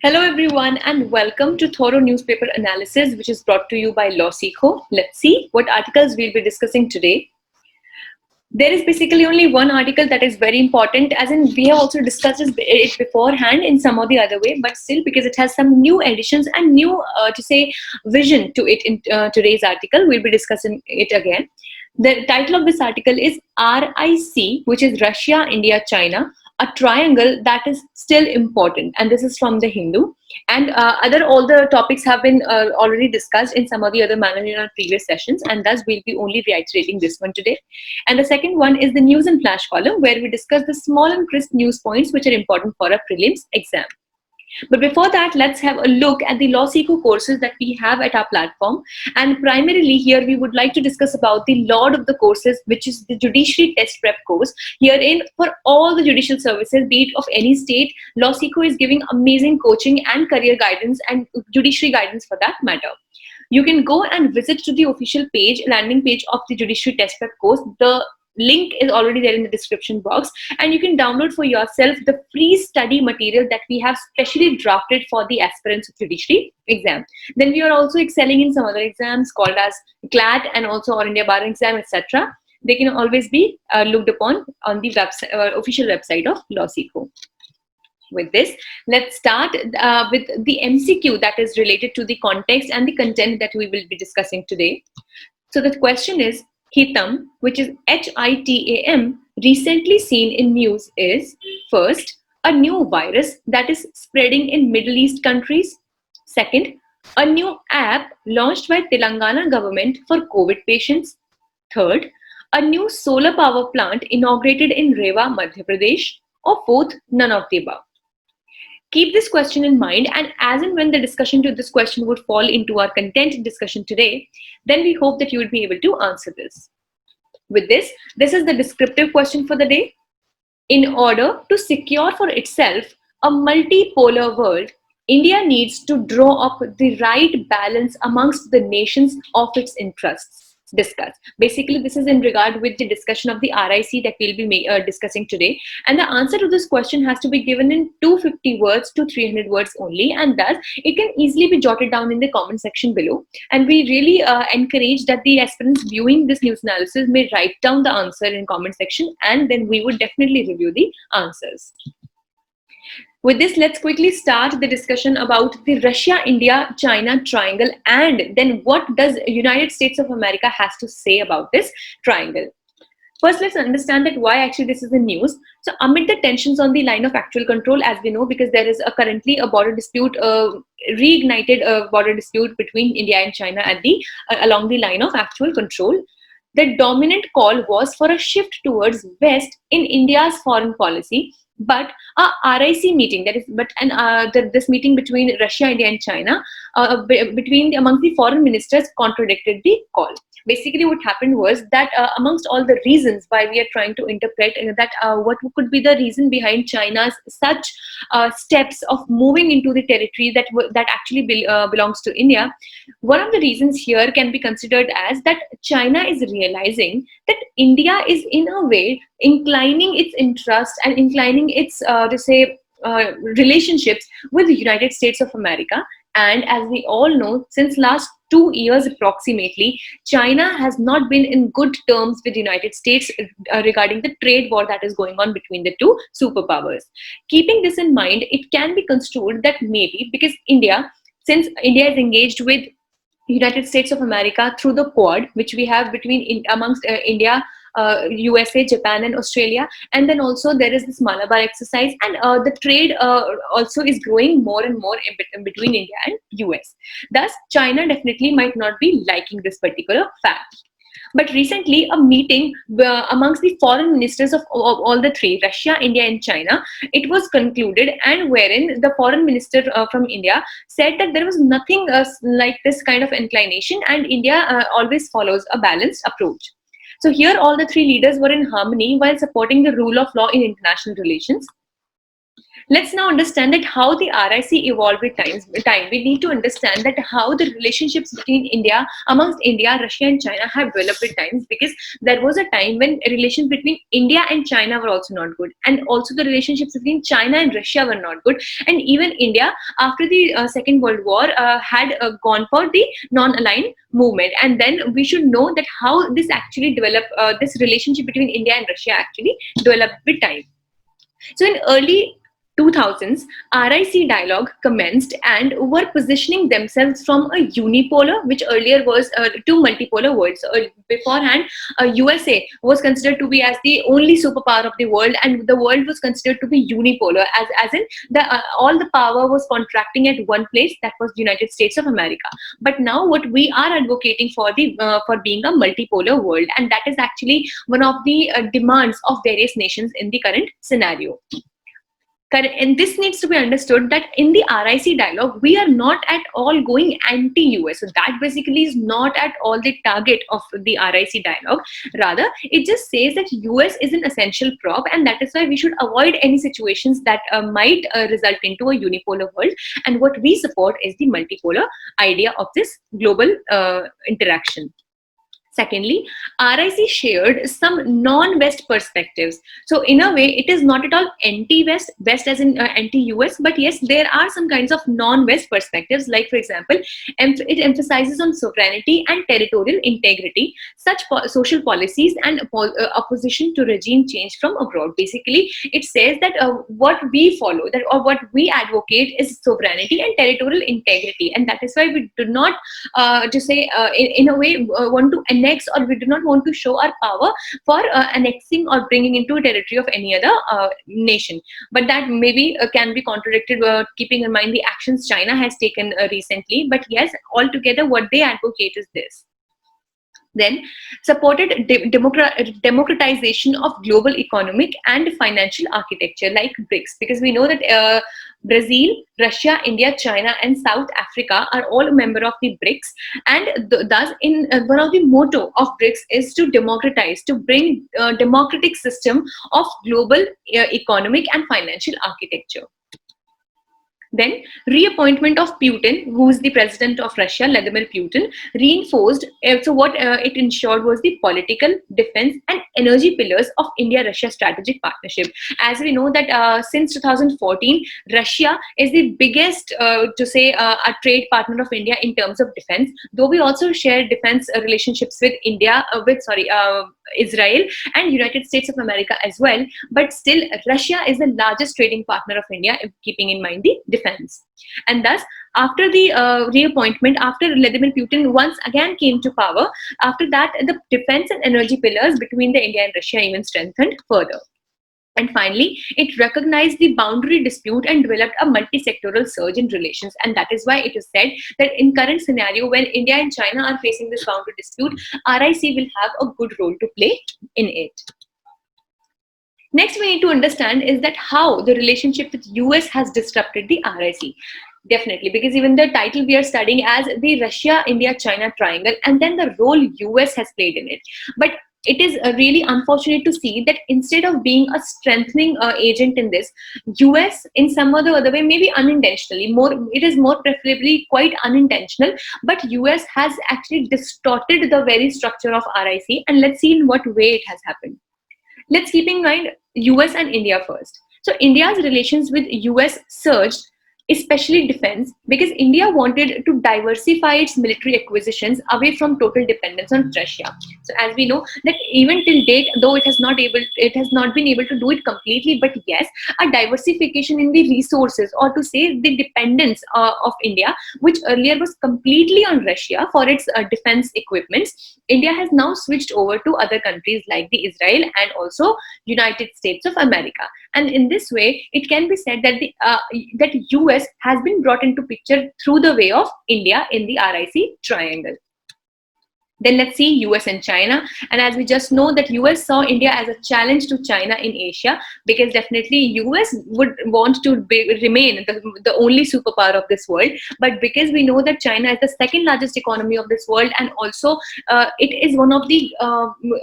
Hello everyone and welcome to thorough newspaper analysis which is brought to you by LawSikho. Let's see what articles we'll be discussing today. There is basically only one article that is very important, as in we have also discussed it beforehand in some or the other way, but still because it has some new additions and new vision to it in today's article, we'll be discussing it again. The title of this article is RIC, which is Russia, India, China, a triangle that is still important, and this is from the Hindu. And all the topics have been already discussed in some of the other manner in our previous sessions, and thus we'll be only reiterating this one today. And the second one is the news and flash column, where we discuss the small and crisp news points which are important for a prelims exam. But before that, let's have a look at the LawSikho courses that we have at our platform. And primarily here, we would like to discuss about the Lord of the courses, which is the Judiciary Test Prep course. Herein, for all the judicial services, be it of any state, LawSikho is giving amazing coaching and career guidance and judiciary guidance for that matter. You can go and visit to the official page, landing page of the Judiciary Test Prep course. The link is already there in the description box, and you can download for yourself the free study material that we have specially drafted for the aspirants of judiciary exam. Then we are also excelling in some other exams called as CLAT and also All India Bar exam, etc. They can always be looked upon on the website, official website of LawSikho. With this, let's start with the MCQ that is related to the context and the content that we will be discussing today. So the question is, Hitam, which is HITAM, recently seen in news is, first, a new virus that is spreading in Middle East countries. Second, a new app launched by Telangana government for COVID patients. Third, a new solar power plant inaugurated in Rewa, Madhya Pradesh. Or fourth, none of the above. Keep this question in mind, and as and when the discussion to this question would fall into our content discussion today, then we hope that you would be able to answer this. With this is the descriptive question for the day. In order to secure for itself a multipolar world, India needs to draw up the right balance amongst the nations of its interests. Discuss. Basically, this is in regard with the discussion of the RIC that we'll be discussing today. And the answer to this question has to be given in 250 words to 300 words only. And thus, it can easily be jotted down in the comment section below. And we really encourage that the aspirants viewing this news analysis may write down the answer in comment section, and then we would definitely review the answers. With this, let's quickly start the discussion about the Russia-India-China triangle, and then what does United States of America has to say about this triangle. First, let's understand that why actually this is in news. So amid the tensions on the line of actual control, as we know, because there is currently a border dispute, reignited border dispute between India and China at the along the line of actual control, the dominant call was for a shift towards West in India's foreign policy. But a RIC meeting, this meeting between Russia, India, and China, amongst the foreign ministers, contradicted the call. Basically, what happened was that amongst all the reasons why we are trying to interpret that what could be the reason behind China's such steps of moving into the territory that actually belongs to India, one of the reasons here can be considered as that China is realizing that India is in a way inclining its interest and inclining its relationships with the United States of America. And as we all know, since last 2 years approximately, China has not been in good terms with the United States regarding the trade war that is going on between the two superpowers. Keeping this in mind, it can be construed that maybe because since India is engaged with United States of America through the Quad, which we have amongst India, USA, Japan, and Australia, and then also there is this Malabar exercise, and the trade also is growing more and more in between India and US. Thus, China definitely might not be liking this particular fact. But recently, a meeting amongst the foreign ministers of all the three, Russia, India, and China, it was concluded, and wherein the foreign minister from India said that there was nothing like this kind of inclination, and India always follows a balanced approach. So here, all the three leaders were in harmony while supporting the rule of law in international relations. Let's now understand that how the RIC evolved with time. We need to understand that how the relationships between amongst India, Russia, and China have developed with times, because there was a time when relations between India and China were also not good, and also the relationships between China and Russia were not good, and even India after the Second World War had gone for the non-aligned movement. And then we should know that how this actually developed, this relationship between India and Russia actually developed with time. So in early 2000s, RIC dialogue commenced and were positioning themselves from a unipolar, which earlier was to multipolar world. So beforehand, USA was considered to be as the only superpower of the world, and the world was considered to be unipolar, as in the all the power was contracting at one place, that was the United States of America. But now what we are advocating for for being a multipolar world, and that is actually one of the demands of various nations in the current scenario. And this needs to be understood that in the RIC dialogue, we are not at all going anti-US. So that basically is not at all the target of the RIC dialogue. Rather, it just says that US is an essential prop, and that is why we should avoid any situations that might result into a unipolar world. And what we support is the multipolar idea of this global interaction. Secondly, RIC shared some non-West perspectives. So in a way, it is not at all anti-West, West as in anti-US, but yes, there are some kinds of non-West perspectives. Like, for example, it emphasizes on sovereignty and territorial integrity, such social policies, and opposition to regime change from abroad. Basically, it says that what we follow, that or what we advocate, is sovereignty and territorial integrity, and that is why we do not to say in a way want to annex, or we do not want to show our power for annexing or bringing into a territory of any other nation. But that maybe can be contradicted, keeping in mind the actions China has taken recently. But yes, altogether what they advocate is this. Then supported democratization of global economic and financial architecture like BRICS, because we know that Brazil, Russia, India, China, and South Africa are all a member of the BRICS, and thus in one of the motto of BRICS is to democratize, to bring democratic system of global economic and financial architecture. Then reappointment of Putin, who is the president of Russia, Vladimir Putin, reinforced. So what it ensured was the political, defense, and energy pillars of India-Russia strategic partnership. As we know that since 2014, Russia is the biggest, a trade partner of India in terms of defense. Though we also share defense relationships with Israel and United States of America as well, but still Russia is the largest trading partner of India, keeping in mind the defense. And thus, after the reappointment, after Vladimir Putin once again came to power, after that the defense and energy pillars between the India and Russia even strengthened further. And finally, it recognized the boundary dispute and developed a multi-sectoral surge in relations. And that is why it is said that in current scenario, when India and China are facing this boundary dispute, RIC will have a good role to play in it. Next, we need to understand is that how the relationship with US has disrupted the RIC. Definitely, because even the title we are studying as the Russia-India-China triangle, and then the role US has played in it. But it is really unfortunate to see that instead of being a strengthening agent in this, US in some other way, maybe unintentionally, it is more preferably quite unintentional, but US has actually distorted the very structure of RIC, and let's see in what way it has happened. Let's keep in mind US and India first. So India's relations with US surged, especially defense, because India wanted to diversify its military acquisitions away from total dependence on Russia. So as we know that even till date, though it has not been able to do it completely, but yes, a diversification in the resources, or to say the dependence of India, which earlier was completely on Russia for its defense equipments, India has now switched over to other countries like the Israel and also United States of America. And in this way, it can be said that that US has been brought into picture through the way of India in the RIC triangle. Then let's see US and China. And as we just know that US saw India as a challenge to China in Asia, because definitely US would want to remain the only superpower of this world. But because we know that China is the second largest economy of this world, and also it is one of the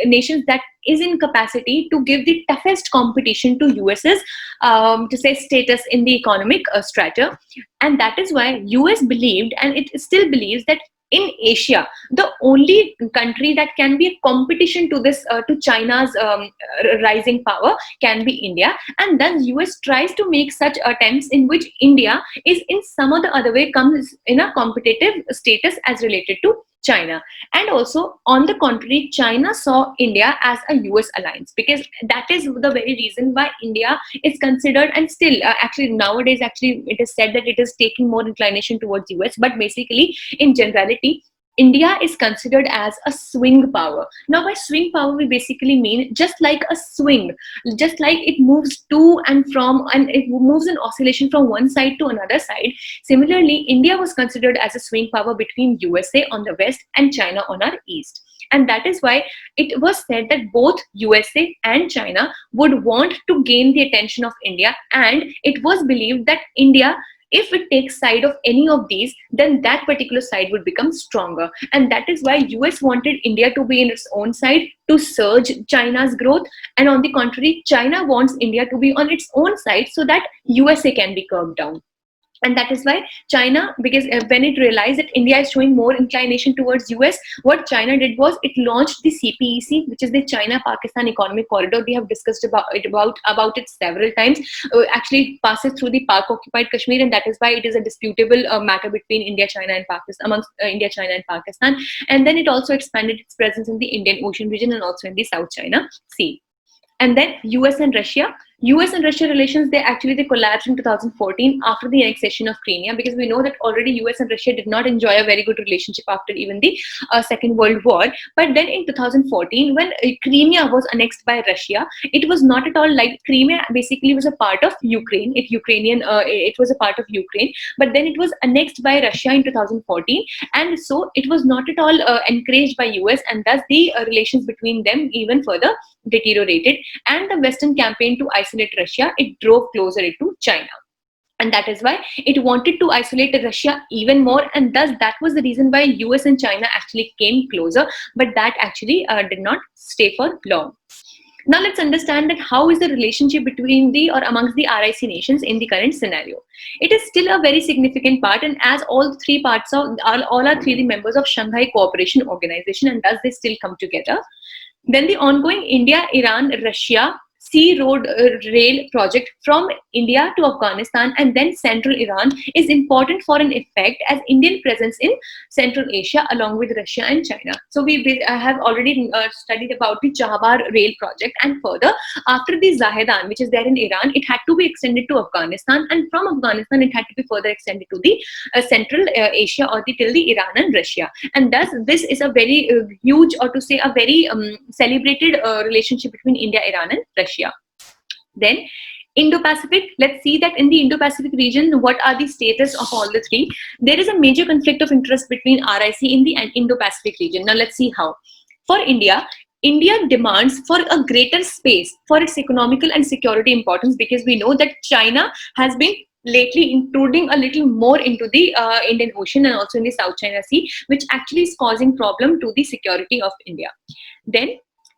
nations that is in capacity to give the toughest competition to US's to say status in the economic strata. And that is why US believed, and it still believes, that in Asia, the only country that can be a competition to this to China's rising power can be India. And thus US tries to make such attempts in which India is in some or the other way comes in a competitive status as related to China. And also, on the contrary, China saw India as a US alliance, because that is the very reason why India is considered, and still actually nowadays actually it is said that it is taking more inclination towards US, but basically in generality India is considered as a swing power. Now by swing power we basically mean just like a swing, just like it moves to and from, and it moves in oscillation from one side to another side. Similarly, India was considered as a swing power between USA on the west and China on our east. And that is why it was said that both USA and China would want to gain the attention of India, and it was believed that India, if it takes side of any of these, then that particular side would become stronger. And that is why US wanted India to be in its own side to surge China's growth, and on the contrary, China wants India to be on its own side so that USA can be curbed down. And that is why China, because when it realized that India is showing more inclination towards US, what China did was it launched the CPEC, which is the China-Pakistan Economic Corridor. We have discussed about it several times. Actually, it passes through the Pak-occupied Kashmir, and that is why it is a disputable matter between India, China, and Pakistan, amongst India, China, and Pakistan. And then it also expanded its presence in the Indian Ocean region and also in the South China Sea. And then US and Russia. US and Russia relations, they collapsed in 2014 after the annexation of Crimea, because we know that already US and Russia did not enjoy a very good relationship after even the Second World War. But then in 2014, when Crimea was annexed by Russia, it was not at all like Crimea basically was a part of Ukraine. It was a part of Ukraine, but then it was annexed by Russia in 2014, and so it was not at all encouraged by US, and thus the relations between them even further deteriorated. And the Western campaign to isolate Russia, it drove closer to China. And that is why it wanted to isolate Russia even more, and thus that was the reason why US and China actually came closer, but that actually did not stay for long. Now let's understand that how is the relationship between the or amongst the RIC nations in the current scenario. It is still a very significant part, and as all three parts of all are three the members of Shanghai Cooperation Organization, and thus they still come together. Then the ongoing India-Iran-Russia sea road rail project from India to Afghanistan and then central Iran is important for an effect as Indian presence in Central Asia along with Russia and China. So we have already studied about the Chahbar rail project, and further after the Zahedan, which is there in Iran, it had to be extended to Afghanistan, and from Afghanistan it had to be further extended to the Central Asia or till the Iran and Russia. And thus this is a very huge, or to say a very celebrated relationship between India, Iran and Russia. Then Indo-Pacific, let's see that in the Indo-Pacific region, what are the status of all the three? There is a major conflict of interest between RIC in the Indo-Pacific region. Now let's see how. For India, India demands for a greater space for its economical and security importance, because we know that China has been lately intruding a little more into the Indian Ocean and also in the South China Sea, which actually is causing problem to the security of India. Then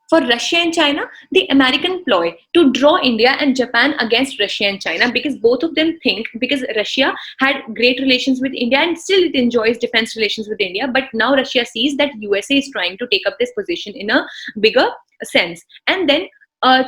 for Russia and China, the American ploy to draw India and Japan against Russia and China, because both of them think, because Russia had great relations with India and still it enjoys defense relations with India, but now Russia sees that USA is trying to take up this position in a bigger sense. And then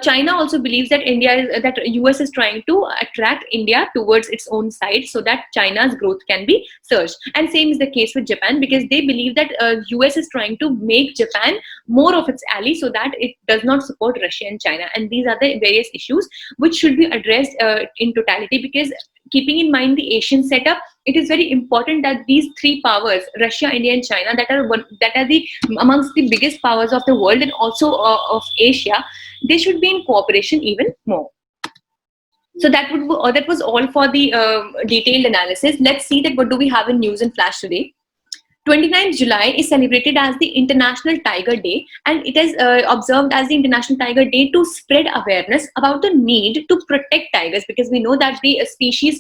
China also believes that US is trying to attract India towards its own side so that China's growth can be surged. And same is the case with Japan, because they believe that US is trying to make Japan more of its ally so that it does not support Russia and China. And these are the various issues which should be addressed in totality, because keeping in mind the Asian setup, it is very important that these three powers, Russia, India, and China, that are the amongst the biggest powers of the world and also of Asia, they should be in cooperation even more. So that was all for the detailed analysis. Let's see that what do we have in news and flash today. 29th July is celebrated as the International Tiger Day, and it is observed as the International Tiger Day to spread awareness about the need to protect tigers, because we know that the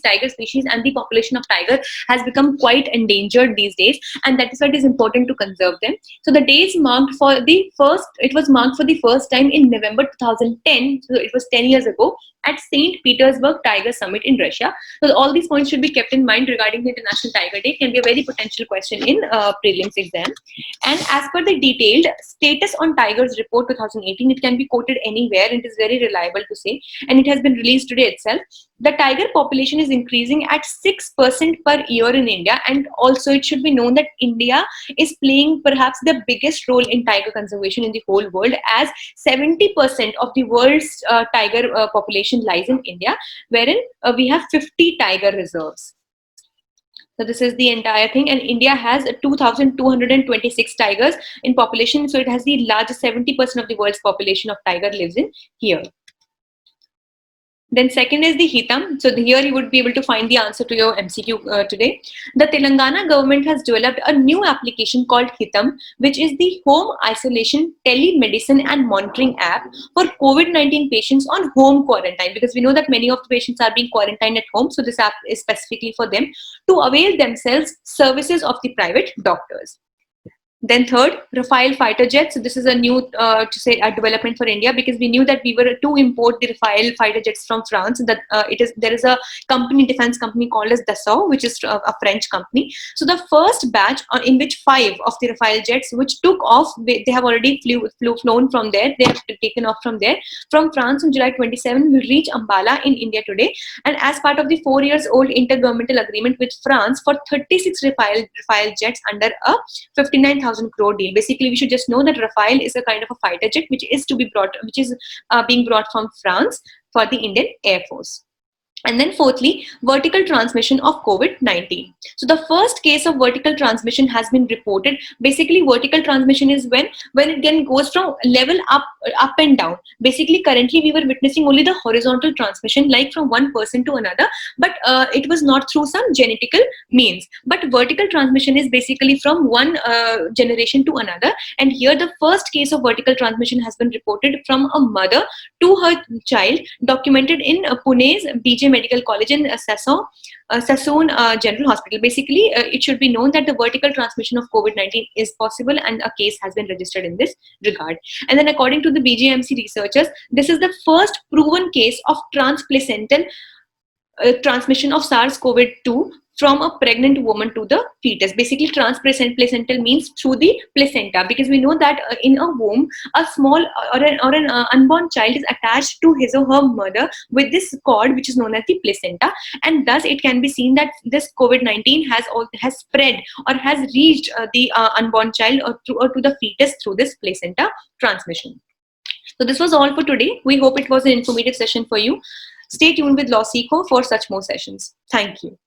tiger species and the population of tiger has become quite endangered these days, and that is why it is important to conserve them. So the day is marked for the first, it was marked for the first time in November 2010, so it was 10 years ago, at St. Petersburg Tiger Summit in Russia. So all these points should be kept in mind regarding the International Tiger Day. Can be a very potential question in prelims exam. And as per the detailed status on tigers report 2018, it can be quoted anywhere and it is very reliable to say, and it has been released today itself. The tiger population is increasing at 6% per year in India, and also it should be known that India is playing perhaps the biggest role in tiger conservation in the whole world, as 70% of the world's tiger population lies in India, wherein we have 50 tiger reserves. So this is the entire thing, and India has 2,226 tigers in population, so it has the largest 70% of the world's population of tiger lives in here. Then second is the Hitam. So here you would be able to find the answer to your MCQ today. The Telangana government has developed a new application called Hitam, which is the home isolation, telemedicine and monitoring app for COVID-19 patients on home quarantine, because we know that many of the patients are being quarantined at home. So this app is specifically for them to avail themselves services of the private doctors. Then third, Rafale fighter jets. So this is a new a development for India, because we knew that we were to import the Rafale fighter jets from France. That there is a defense company called as Dassault, which is a French company. So the first batch in which 5 of the Rafale jets, which took off, they have already flown from there. They have taken off from there from France on July 27. Will reach Ambala in India today. And as part of the 4 years old intergovernmental agreement with France for 36 Rafale jets under a 59,000 crore deal. Basically, we should just know that Rafale is a kind of a fighter jet which is being brought from France for the Indian Air Force. And then fourthly, vertical transmission of COVID-19. So the first case of vertical transmission has been reported. Basically, vertical transmission is when it then goes from level up and down. Basically, currently we were witnessing only the horizontal transmission, like from one person to another, but it was not through some genetical means. But vertical transmission is basically from one generation to another. And here the first case of vertical transmission has been reported from a mother to her child, documented in Pune's BJ Medical College in Sassoon General Hospital. Basically, it should be known that the vertical transmission of COVID-19 is possible, and a case has been registered in this regard. And then according to the BJMC researchers, this is the first proven case of transplacental transmission of SARS-CoV-2 from a pregnant woman to the fetus. Basically, transplacental means through the placenta, because we know that in a womb, a small or an unborn child is attached to his or her mother with this cord, which is known as the placenta, and thus it can be seen that this COVID-19 has spread or has reached the unborn child or to the fetus through this placenta transmission. So this was all for today. We hope it was an informative session for you. Stay tuned with LawSikho for such more sessions. Thank you.